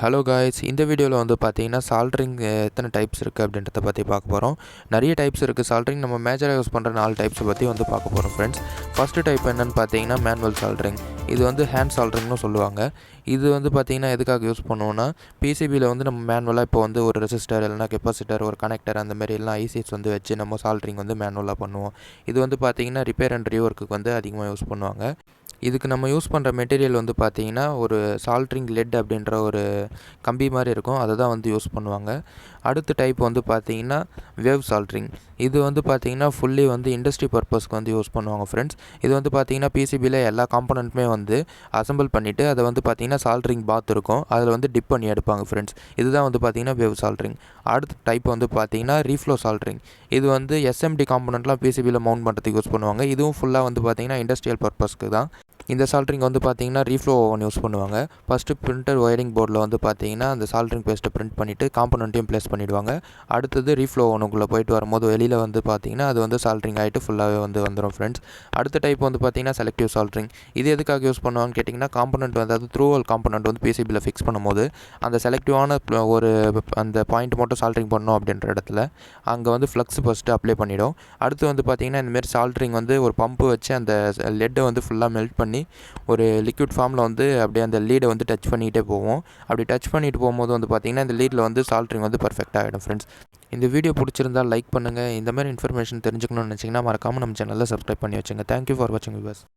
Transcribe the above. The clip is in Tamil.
ஹலோ காய்ஸ், இந்த வீடியோவில் வந்து பார்த்தீங்கன்னா சால்ட்ரிங் எத்தனை டைப்ஸ் இருக்குது அப்படின்றத பற்றி பார்க்க போகிறோம். நிறைய டைப்ஸ் இருக்குது சால்ட்ரிங். நம்ம மேஜராக யூஸ் பண்ணுற 4 டைப்ஸை பற்றி வந்து பார்க்க போகிறோம் ஃப்ரெண்ட்ஸ். ஃபஸ்ட்டு டைப் என்னென்னு பார்த்தீங்கன்னா மேனுவல் சால்ட்ரிங். இது வந்து ஹேண்ட் சால்ட்ரிங்னு சொல்லுவாங்க. இது வந்து பார்த்திங்கன்னா எதுக்காக யூஸ் பண்ணுவோன்னா, பிசிபியில் வந்து நம்ம மேனுவலாக இப்போ வந்து ஒரு ரெசிஸ்டர் இல்லைனா கெப்பாசிட்டர், ஒரு கனெக்டர் அந்த மாதிரி எல்லாம் ஐசிஸ் வந்து வச்சு நம்ம சால்ட்ரிங் வந்து மேனுவலாக பண்ணுவோம். இது வந்து பார்த்திங்கன்னா ரிப்பேர் அண்ட் ரீஒர்க்குக்கு வந்து அதிகமாக யூஸ் பண்ணுவாங்க. இதுக்கு நம்ம யூஸ் பண்ணுற மெட்டீரியல் வந்து பார்த்திங்கன்னா ஒரு சால்ட்ரிங் லெட் அப்படின்ற ஒரு கம்பி மாதிரி இருக்கும், அதை தான் வந்து யூஸ் பண்ணுவாங்க. அடுத்த டைப் வந்து பார்த்திங்கன்னா வேவ் சால்ட்ரிங். இது வந்து பார்த்திங்கன்னா ஃபுல்லி வந்து இண்டஸ்ட்ரி பர்பஸ்க்கு வந்து யூஸ் பண்ணுவாங்க ஃப்ரெண்ட்ஸ். இது வந்து பார்த்திங்கன்னா பிசிபியில் எல்லா காம்பனண்ட்டுமே வந்து அசம்பிள் பண்ணிவிட்டு அதை வந்து பார்த்திங்கன்னா சால்ட்ரிங் பாத் இருக்கும், அதில் வந்து டிப் பண்ணி எடுப்பாங்க ஃப்ரெண்ட்ஸ். இதுதான் வந்து பார்த்திங்கன்னா வேவ் சால்ட்ரிங். அடுத்த டைப் வந்து பார்த்திங்கன்னா ரீஃப்ளோ சால்ட்ரிங். இது வந்து எஸ்எம்டி காம்பனண்ட்லாம் பிசிபியில் மவுண்ட் பண்ணுறதுக்கு யூஸ் பண்ணுவாங்க. இதுவும் ஃபுல்லாக வந்து பார்த்திங்கன்னா இண்டஸ்ட்ரியல் பர்பஸ்க்கு தான். இந்த சால்ட்ரிங் வந்து பார்த்திங்கன்னா ரீஃப்ளோ ஓவன் யூஸ் பண்ணுவாங்க. ஃபஸ்ட்டு பிரிண்டர் ஒயரிங் போர்டில் வந்து பார்த்திங்கன்னா அந்த சால்ட்ரிங் பேஸ்ட்டை பிரிண்ட் பண்ணிவிட்டு காம்பனண்ட்டையும் ப்ளேஸ் பண்ணிவிடுவாங்க. அடுத்தது ரீஃப்ளோ ஓவனுக்குள்ளே போயிட்டு வரும்போது வெளியில் வந்து பார்த்திங்கன்னா அது வந்து சால்ட்ரிங் ஆகிட்டு ஃபுல்லாகவே வந்து வந்துடும் ஃப்ரெண்ட்ஸ். அடுத்த டைப் வந்து பார்த்திங்கன்னா செலக்டிவ் சால்ட்ரிங். இது எதுக்காக யூஸ் பண்ணுவாங்கன்னு கேட்டிங்கன்னா, காம்பனண்ட் வந்து அதாவது த்ரூவல் காம்பனண்ட் வந்து பிசிபியில் ஃபிக்ஸ் பண்ணும்போது அந்த செலக்டிவான ஒரு அந்த பாயிண்ட் மட்டும் சால்ட்ரிங் பண்ணணும் அப்படின்ற இடத்துல அங்கே வந்து ஃப்ளக்ஸ் ஃபஸ்ட்டு அப்ளை பண்ணிவிடும். அடுத்து வந்து பார்த்திங்கன்னா இந்தமாரி சால்ட்ரிங் வந்து ஒரு பம்பு வச்சு அந்த லெட்டை வந்து ஃபுல்லாக மெல்ட் பண்ணி ஒரு லிக்விட் ஃபார்மில் வந்து அப்படியே அந்த லீடை வந்து டச் பண்ணிகிட்டே போவோம். அப்படி டச் பண்ணிட்டு போகும்போது வந்து பார்த்திங்கன்னா இந்த லீடில் வந்து சால்ட்ரிங் வந்து பர்ஃபெக்டாக ஆகிடும் ஃப்ரெண்ட்ஸ். இந்த வீடியோ பிடிச்சிருந்தால் லைக் பண்ணுங்கள். இந்த மாதிரி இன்ஃபர்மேஷன் தெரிஞ்சுக்கணும்னு நினச்சிங்கன்னா மறக்காமல் நம்ம சேனலில் சப்ஸ்கிரைப் பண்ணி வச்சுங்க. தேங்க்யூ ஃபார் வாட்சிங் வியூவர்ஸ்.